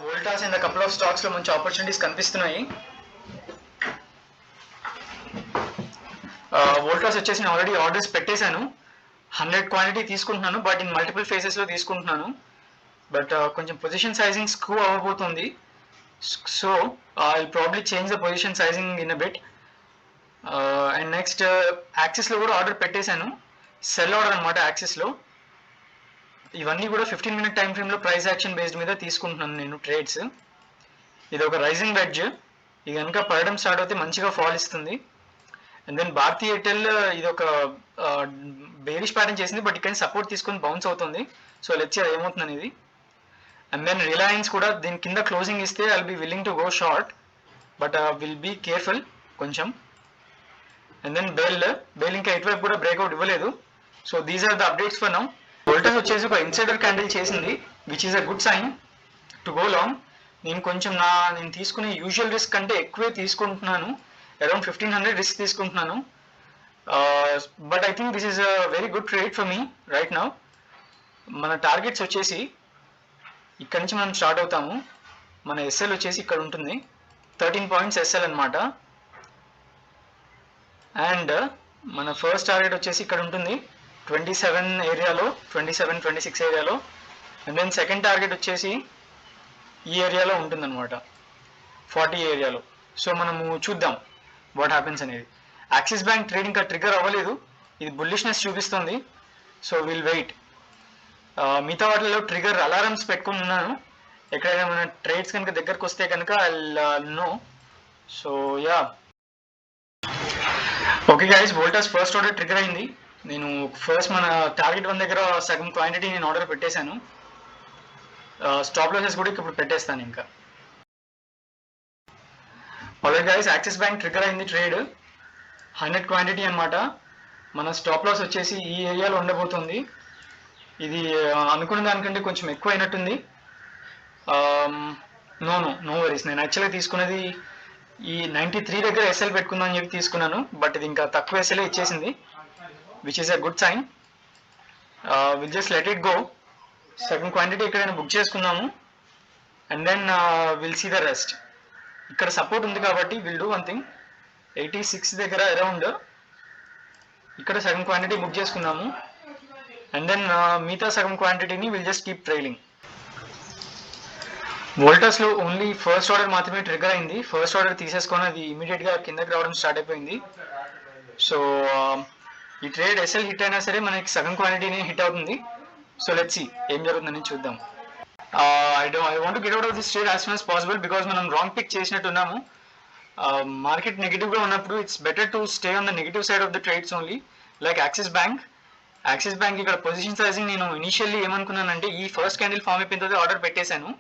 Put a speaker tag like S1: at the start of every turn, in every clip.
S1: Voltas and couple of stocks లో మంచి opportunities కనిపిస్తున్నాయి. వోల్టాస్ వచ్చేసి నేను ఆల్రెడీ ఆర్డర్స్ పెట్టేశాను. 100 క్వాంటిటీ తీసుకుంటున్నాను, బట్ ఇన్ మల్టిపుల్ ఫేసెస్ లో తీసుకుంటున్నాను. బట్ కొంచెం పొజిషన్ సైజింగ్ స్క్రూ అవ్వబోతుంది. So I probably change the position sizing in a bit. And next Axis లో కూడా ఆర్డర్ పెట్టేశాను, సెల్ ఆర్డర్ అనమాట. యాక్సిస్ లో ఇవన్నీ కూడా 15 మినిట్ టైం ఫ్రేమ్ లో ప్రైస్ యాక్షన్ బేస్డ్ మీద తీసుకుంటున్నాను నేను ట్రేడ్స్. ఇది ఒక రైజింగ్ వెడ్జ్, ఇది కనుక పడడం స్టార్ట్ అయితే మంచిగా ఫాల్ ఇస్తుంది. అండ్ దెన్ భారతీ ఎయిర్టెల్ ఇది ఒక బేరిష్ ప్యాటర్న్ చేసింది, బట్ ఇక్కడ సపోర్ట్ తీసుకొని బౌన్స్ అవుతుంది. సో లెట్స్ సీ ఏమవుతుంది ఇది. అండ్ దెన్ రిలయన్స్ కూడా దీని కింద క్లోజింగ్ ఇస్తే I'll be willing to go short, but will be careful కొంచెం. అండ్ దెన్ బెల్ ఇంకా ఇటువైపు కూడా బ్రేక్అవుట్ ఇవ్వలేదు. So these are the updates for now. Voltas వచ్చేసి ఒక ఇన్సైడర్ క్యాండిల్ చేసింది, which is a good sign to go long. నేను కొంచెం నేను తీసుకునే యూజువల్ రిస్క్ కంటే ఎక్కువే తీసుకుంటున్నాను, అరౌండ్ 1500 రిస్క్ తీసుకుంటున్నాను. But I think this is a very good trade for me right now. మన టార్గెట్స్ వచ్చేసి ఇక్కడ నుంచి మనం స్టార్ట్ అవుతాము. మన ఎస్ఎల్ వచ్చేసి ఇక్కడ ఉంటుంది, 13 పాయింట్స్ ఎస్ఎల్ అనమాట. అండ్ మన ఫస్ట్ టార్గెట్ వచ్చేసి ఇక్కడ ఉంటుంది 27 ఏరియాలో, 26 ఏరియాలో. అండ్ దెన్ సెకండ్ టార్గెట్ వచ్చేసి ఈ ఏరియాలో ఉంటుంది అనమాట, 40 ఏరియాలో. సో మనము చూద్దాం వాట్ హ్యాపెన్స్ అనేది. యాక్సిస్ బ్యాంక్ ట్రేడ్ ఇంకా ట్రిగర్ అవ్వలేదు, ఇది బుల్లిష్నెస్ చూపిస్తుంది. So will wait. మిగతా వాటిలో ట్రిగర్ అలారమ్స్ పెట్టుకుని ఉన్నాను, ఎక్కడైనా మన ట్రేడ్స్ కనుక దగ్గరకు వస్తే కనుక I know. So yeah okay guys, Voltas first order trigger అయింది. నేను ఫస్ట్ మన టార్గెట్ 1 దగ్గర సగం క్వాంటిటీ నేను ఆర్డర్ పెట్టేశాను. స్టాప్ లాసెస్ కూడా ఇప్పుడు పెట్టేస్తాను ఇంకా. Already guys axis bank trigger అయింది ట్రేడ్, 100 క్వాంటిటీ అనమాట. మన స్టాప్ లాస్ వచ్చేసి ఈ ఏరియాలో ఉండబోతుంది. ఇది అనుకున్న దానికంటే కొంచెం ఎక్కువ అయినట్టుంది. No worries. నేను యాక్చువల్గా తీసుకున్నది ఈ 93 దగ్గర ఎస్ఎల్ పెట్టుకుందాం అని చెప్పి తీసుకున్నాను, బట్ ఇది ఇంకా తక్కువ ఎస్ఎల్ ఇచ్చేసింది, which is a good sign. Will just let it go. సగం క్వాంటిటీ ఎక్కడైనా బుక్ చేసుకున్నాము, and then will see the rest. ఇక్కడ సపోర్ట్ ఉంది కాబట్టి విల్ డూ వన్ థింగ్, 86 దగ్గర అరౌండ్ ఇక్కడ సగం క్వాంటిటీ బుక్ చేసుకున్నాము, అండ్ దెన్ మిగతా సగం క్వాంటిటీని విల్ జస్ట్ కీప్ ట్రైలింగ్. వోల్టాస్లో ఓన్లీ ఫస్ట్ ఆర్డర్ మాత్రమే ట్రిగర్ అయింది. ఫస్ట్ ఆర్డర్ తీసేసుకొని అది ఇమీడియట్గా కిందకి రావడం స్టార్ట్ అయిపోయింది. సో ఈ ట్రేడ్ ఎస్ఎల్ హిట్ అయినా సరే మనకి సగం క్వాంటిటీని హిట్ అవుతుంది. సో లెట్స్ సీ ఏం జరుగుతుందని చూద్దాం. I want to get out of this trade as soon as possible, because మనం రాంగ్ పిక్ చేసినట్టు ఉన్నాము. మార్కెట్ నెగిటివ్గా ఉన్నప్పుడు it's better to stay on the negative side of the trades only. Like axis bank ఇక్కడ position sizing నేను initially ఏమనుకున్నానంటే ఈ first candle form అయిపోయిన తర్వాత ఆర్డర్ పెట్టేశాను.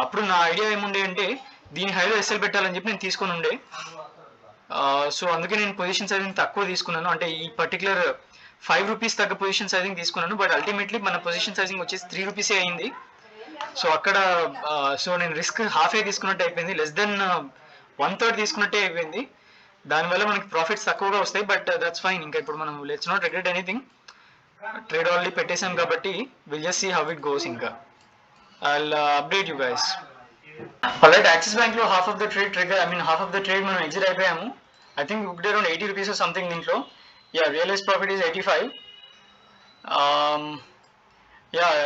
S1: అప్పుడు నా ఐడియా ఏముండే అంటే దీని హైలో ఎస్ఎల్ పెట్టాలని చెప్పి నేను తీసుకొని ఉండే. సో అందుకే నేను పొజిషన్ సైజింగ్ తక్కువ తీసుకున్నాను, అంటే ఈ పర్టికులర్ 5 రూపీస్ తగ్గ పొజిషన్ సైజింగ్ తీసుకున్నాను. బట్ అల్టిమేట్లీ మన పొజిషన్ సైజింగ్ వచ్చేసి 3 రూపీసే అయింది. సో అక్కడ నేను రిస్క్ హాఫే తీసుకున్నట్టు అయిపోయింది, లెస్ దెన్ 1/3 తీసుకున్నట్టే అయిపోయింది. దానివల్ల మనకి ప్రాఫిట్స్ తక్కువగా వస్తాయి, బట్ దట్స్ ఫైన్. ఇంకా ఇప్పుడు మనం let's not regret anything. Trade already పెట్టేసాం కాబట్టి will just see how it goes. ఇంకా I'll update you guys. Alright, Axis Bank లో half of the trade మనం exit అయిపోయాము. I think we booked around 80 rupees or something దీంట్లో. Yeah, realized profit is 85.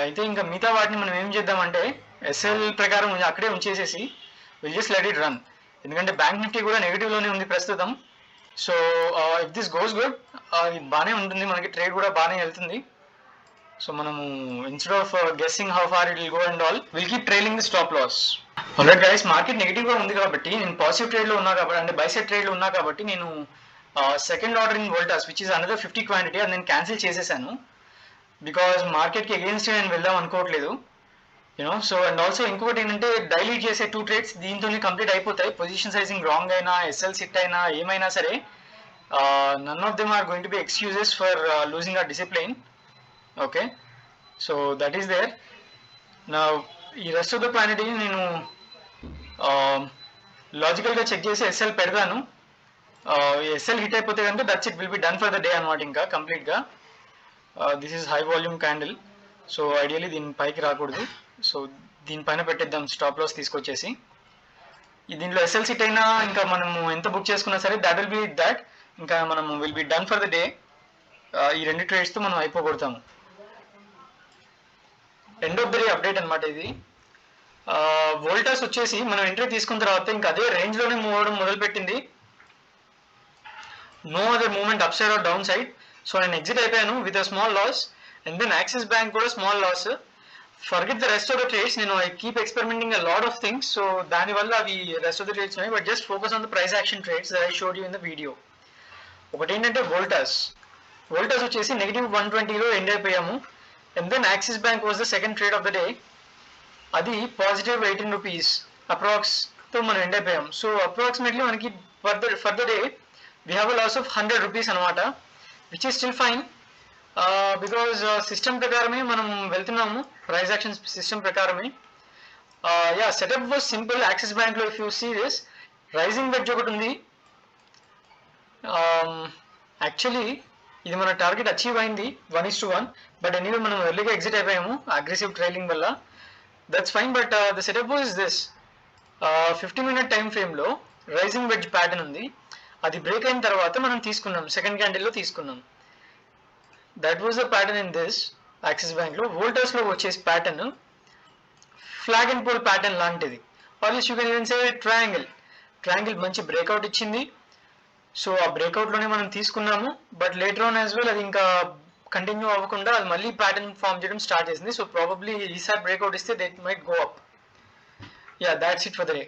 S1: అయితే ఇంకా మిగతా వాటిని మనం ఏం చేద్దామంటే ఎస్ఎల్ ప్రకారం అక్కడే ఉంచేసేసి will just let it run. ఎందుకంటే బ్యాంక్ నిఫ్టీ కూడా నెగిటివ్లోనే ఉంది ప్రస్తుతం. So if this goes good బాగానే ఉంటుంది, మనకి ట్రేడ్ కూడా బాగానే వెళ్తుంది. సో మనము instead of guessing how far it will go and all, will keep trailing the stop loss. Alright guys, market negative గా ఉంది కాబట్టి నేను పాజిటివ్ ట్రేడ్ లో ఉన్నా కాబట్టి, అంటే బై సైడ్ ట్రేడ్ లో ఉన్నా కాబట్టి నేను second order in Voltas which is another 50 quantity అది నేను క్యాన్సిల్ చేసేసాను. బికాజ్ మార్కెట్ కి అగేన్స్ట్ నేను వెళ్దాం అనుకోవట్లేదు, యూనో. సో అండ్ ఆల్సో ఇంకొకటి ఏంటంటే డైలీట్ చేసే 2 ట్రేడ్స్ దీంతోనే కంప్లీట్ అయిపోతాయి. పొజిషన్ సైజింగ్ రాంగ్ అయినా, ఎస్ఎల్ సిట్ అయినా, ఏమైనా సరే none of them are going to be excuses for losing our discipline. Okay, so that is there. నా ఈ రెస్ట్ ఆఫ్ ద క్వాంటిటీ నేను లాజికల్గా చెక్ చేసి ఎస్ఎల్ పెడతాను. ఎస్ఎల్ హిట్ అయిపోతే కనుక that's it, will be done for the day అనమాట ఇంకా కంప్లీట్గా. This is high volume candle, so ideally దీని పైకి రాకూడదు. సో దీనిపైన పెట్టేద్దాం స్టాప్ లాస్ తీసుకొచ్చేసి. దీంట్లో ఎస్ఎల్ సిట్ అయినా ఇంకా మనము ఎంత బుక్ చేసుకున్నా సరే దట్ విల్ బి దట్, ఇంకా మనము will be done for the day. ఈ 2 ట్రేడ్స్తో మనం అయిపోగొడతాము. End of the day update అనమాట ఇది. వోల్టాస్ వచ్చేసి మనం ఎంట్రీ తీసుకున్న తర్వాత ఇంకా అదే రేంజ్లోనే మూవ్ అవ్వడం మొదలుపెట్టింది. No other movement upside or downside. So నేను ఎగ్జిట్ అయిపోయాను with a small loss. And then Axis bank కూడా small loss. Forget the rest of the trades. నేను I keep experimenting a lot of things. So దానివల్ల అవి rest of the trades ఉన్నాయి. But just focus on the price action trades that I showed you in the video. ఒకటి ఏంటంటే Voltas వచ్చేసి -120లో end అయిపోయాము. And then Axis bank was the second trade of the day. అది positive 18 rupees అప్రాక్స్తో మనం end అయిపోయాం. So approximately మనకి for the day we have a loss of 100 rupees అనమాట, which is still fine because system ప్రకారమే మనం వెళ్తున్నాము, price action system ప్రకారమే. Yeah, setup was simple. Axis బ్యాంక్లో if you see this rising wedge ఒకటి ఉంది. Actually ఇది మన టార్గెట్ అచీవ్ అయింది 1:1, బట్ ఎనీవే మనం ఎర్లీగా ఎగ్జిట్ అయిపోయాము అగ్రెసివ్ ట్రైలింగ్ వల్ల. That's fine. But the setup was this. 15-minute time ఫ్రేమ్లో రైజింగ్ వెడ్జ్ ప్యాటర్న్ ఉంది. అది బ్రేక్ అయిన తర్వాత మనం తీసుకున్నాం, సెకండ్ క్యాండిల్లో తీసుకున్నాం. That was the pattern in this Axis బ్యాంక్లో. వోల్టాస్లో వచ్చేసి pattern flag and pole pattern లాంటిది. Always you can even say triangle మంచి బ్రేక్అవుట్ ఇచ్చింది. సో ఆ బ్రేక్అవుట్లోనే మనం తీసుకున్నాము. But later on as well అది ఇంకా కంటిన్యూ అవ్వకుండా అది మళ్ళీ ప్యాటర్న్ ఫామ్ చేయడం స్టార్ట్ చేసింది. సో ప్రాబబ్లీ ఈసారి బ్రేక్అవుట్ ఇస్తే they might go up. Yeah, that's it for the day.